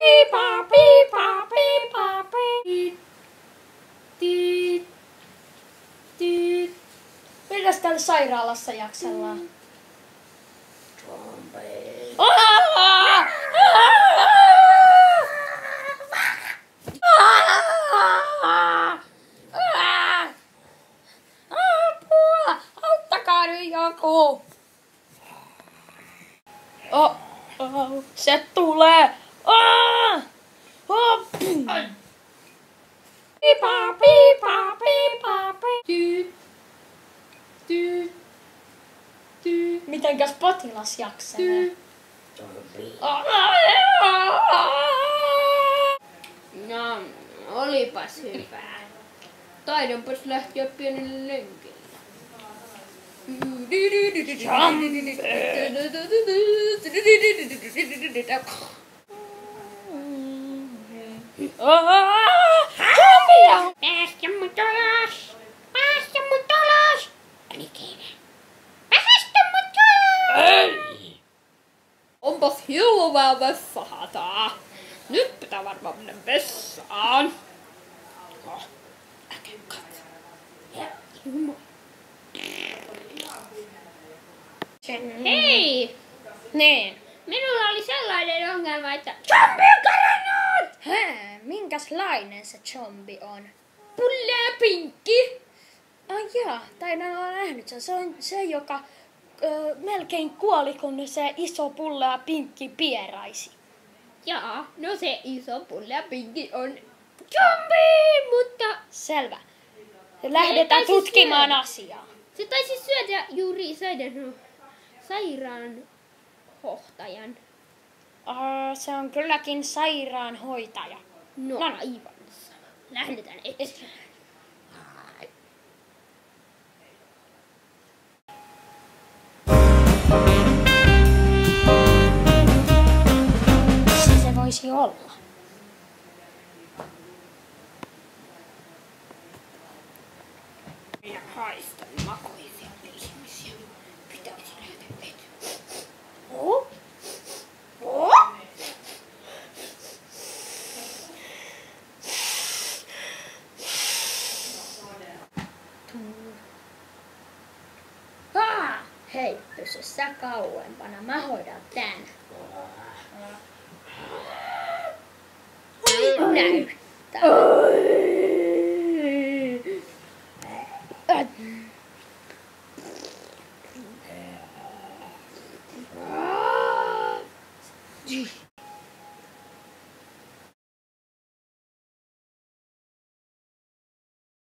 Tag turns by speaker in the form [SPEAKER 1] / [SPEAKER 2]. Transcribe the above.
[SPEAKER 1] Piipa, piipa, piipa, piip. Tiit. Tiit. Mitäs täällä sairaalassa jaksellaan? Apua! Auttakaa nyt joku! Se tulee! Piipa, piipa, piipa, piip. Tyyt. Tyyt. Mitenkäs potilas jakselee?
[SPEAKER 2] No, olipas hyvä. Taidanpas lähteä pienelle lenkille.
[SPEAKER 1] Päästä mut ulos! Päästä mut ulos! Päästä mut ulos!
[SPEAKER 2] Ei! Onpas hirveä vessahätää. Nyt pitää varmaan mennä vessaan. Hei!
[SPEAKER 1] Niin.
[SPEAKER 2] Minulla oli sellainen ongelma, että
[SPEAKER 1] Zombi on karannut! Minkäslainen se zombi on?
[SPEAKER 2] pullea pinkki.
[SPEAKER 1] Jaa, taidan olla nähnyt sen. Se on se, joka melkein kuoli, kun se iso pullea pinkki pieraisi.
[SPEAKER 2] Jaa, no se iso pullea pinkki on zombi, mutta
[SPEAKER 1] Selvä. Lähdetään
[SPEAKER 2] taisi
[SPEAKER 1] tutkimaan
[SPEAKER 2] syödä.
[SPEAKER 1] asiaa.
[SPEAKER 2] se taisi syödä juuri sairaanhohtajan.
[SPEAKER 1] Se on kylläkin sairaanhoitaja.
[SPEAKER 2] No
[SPEAKER 1] No.
[SPEAKER 2] aivan sama. Lähdetään etsimään.
[SPEAKER 1] Missä se voisi olla?
[SPEAKER 2] Minä haistan makuisia ihmisiä. Pitäisi lähteä etsimään.
[SPEAKER 1] Oh? Hei, pysy sä kauempana. Mä hoidan tän. Näyttää.